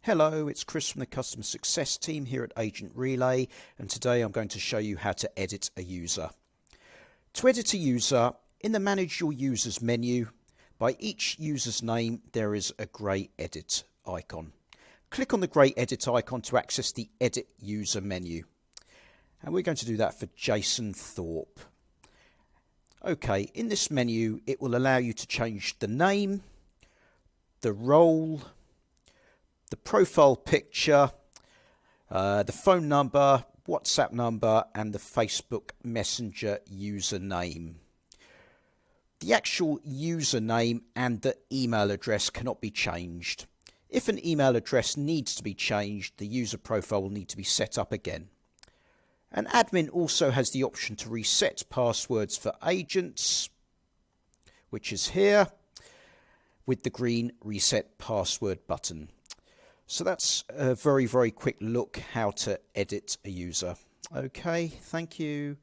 Hello, it's Chris from the Customer Success team here at AgentRelay, and today I'm going to show you how to edit a user. To edit a user, in the Manage Your Users menu, by each user's name there is a grey edit icon. Click on the grey edit icon to access the Edit User menu. And we're going to do that for Jason Thorpe. Okay, in this menu it will allow you to change the name, the role, the profile picture, the phone number, WhatsApp number, and the Facebook Messenger username. The actual username and the email address cannot be changed. If an email address needs to be changed, the user profile will need to be set up again. An admin also has the option to reset passwords for agents, which is here, with the green Reset Password button. So that's a very quick look how to edit a user. Okay, thank you.